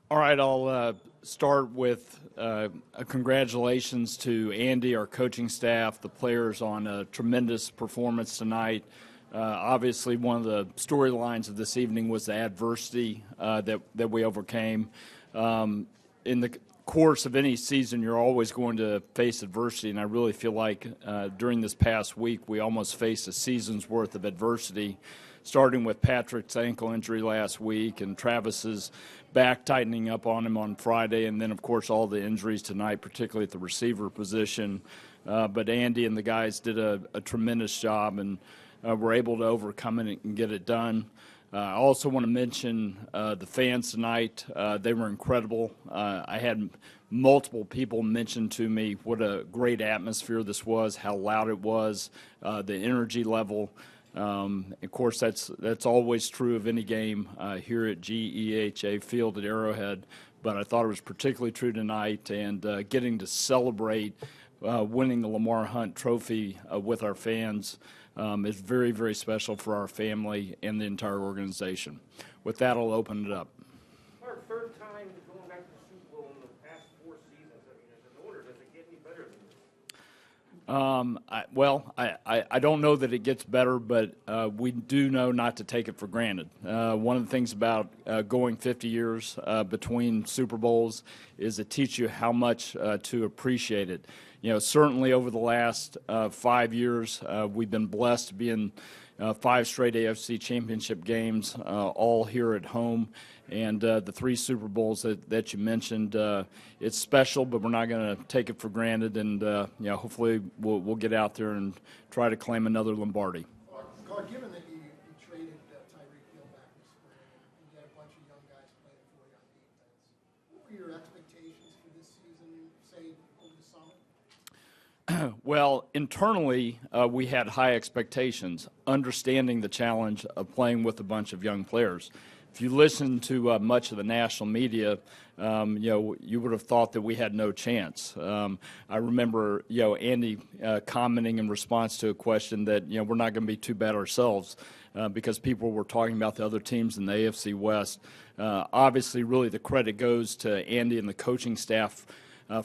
All right, I'll start with congratulations to Andy, our coaching staff, the players on a tremendous performance tonight. Obviously, one of the storylines of this evening was the adversity that we overcame. In the course of any season, you're always going to face adversity, and I really feel like during this past week we almost faced a season's worth of adversity, starting with Patrick's ankle injury last week and Travis's back tightening up on him on Friday, and then, of course, all the injuries tonight, particularly at the receiver position. But Andy and the guys did a tremendous job, and were able to overcome it and get it done. I also want to mention the fans tonight. They were incredible. I had multiple people mention to me what a great atmosphere this was, how loud it was, the energy level. Of course, that's always true of any game here at GEHA Field at Arrowhead, but I thought it was particularly true tonight, and getting to celebrate winning the Lamar Hunt Trophy with our fans is very, very special for our family and the entire organization. With that, I'll open it up. Our third time going back to the Super Bowl in the past 4 seasons. I mean, as an owner, does it get any better than this? I don't know that it gets better, but we do know not to take it for granted. One of the things about going 50 years between Super Bowls is it teaches you how much to appreciate it. You know, certainly over the last 5 years, we've been blessed to be in 5 straight AFC Championship games, all here at home. And the 3 Super Bowls that you mentioned, it's special, but we're not going to take it for granted. And hopefully we'll get out there and try to claim another Lombardi. Clark, given that you traded Tyreek Hill back this spring and you had a bunch of young guys playing for you on defense, what were your expectations for this season, say, over the summer? Well, internally, we had high expectations, understanding the challenge of playing with a bunch of young players. If you listen to much of the national media, you would have thought that we had no chance. I remember, Andy commenting in response to a question that, we're not going to be too bad ourselves because people were talking about the other teams in the AFC West. Obviously, really the credit goes to Andy and the coaching staff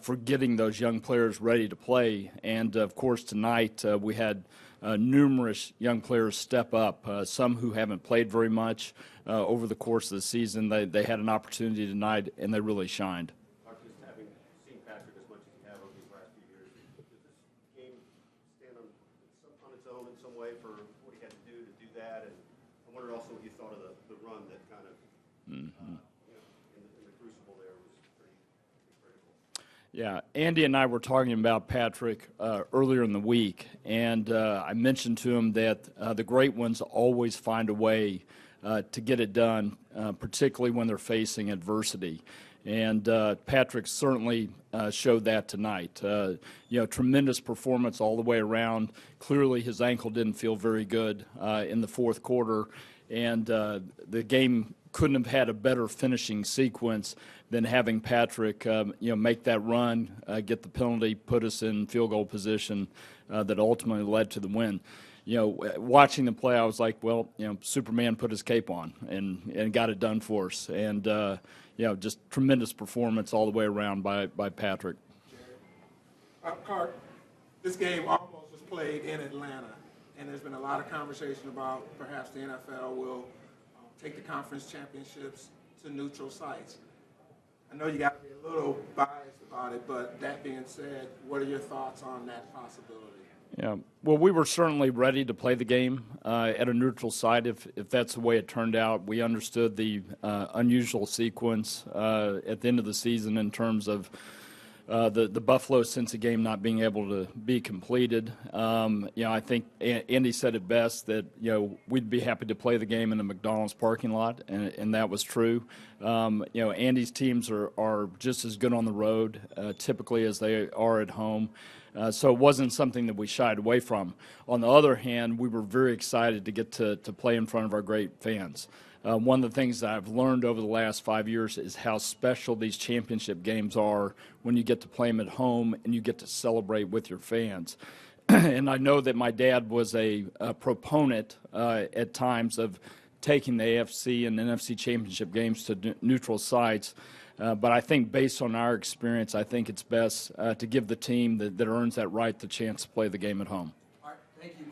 for getting those young players ready to play. And, of course, tonight we had numerous young players step up, some who haven't played very much over the course of the season. They had an opportunity tonight, and they really shined. Just having seen Patrick as much as you have over these last few years, does this game stand on its own in some way for what he had to do that? And I wonder also what you thought of the run that kind of, in the crucible there was pretty critical. Yeah, Andy and I were talking about Patrick earlier in the week, and I mentioned to him that the great ones always find a way to get it done, particularly when they're facing adversity. And Patrick certainly showed that tonight. Tremendous performance all the way around. Clearly his ankle didn't feel very good in the fourth quarter, and the game couldn't have had a better finishing sequence than having Patrick, make that run, get the penalty, put us in field goal position that ultimately led to the win. Watching the play, I was like, well, Superman put his cape on and got it done for us. And, just tremendous performance all the way around by Patrick. Clark, this game almost was played in Atlanta, and there's been a lot of conversation about perhaps the NFL will take the conference championships to neutral sites. I know you got to be a little biased about it, but that being said, what are your thoughts on that possibility? Yeah, well, we were certainly ready to play the game at a neutral site if that's the way it turned out. We understood the unusual sequence at the end of the season in terms of the Buffalo-Cincy game not being able to be completed. I think Andy said it best that, we'd be happy to play the game in the McDonald's parking lot, and that was true. Andy's teams are just as good on the road typically as they are at home. So it wasn't something that we shied away from. On the other hand, we were very excited to get to play in front of our great fans. One of the things that I've learned over the last 5 years is how special these championship games are when you get to play them at home and you get to celebrate with your fans. And I know that my dad was a proponent at times of taking the AFC and NFC Championship games to neutral sites. But I think based on our experience, I think it's best to give the team that earns that right the chance to play the game at home. All right, thank you.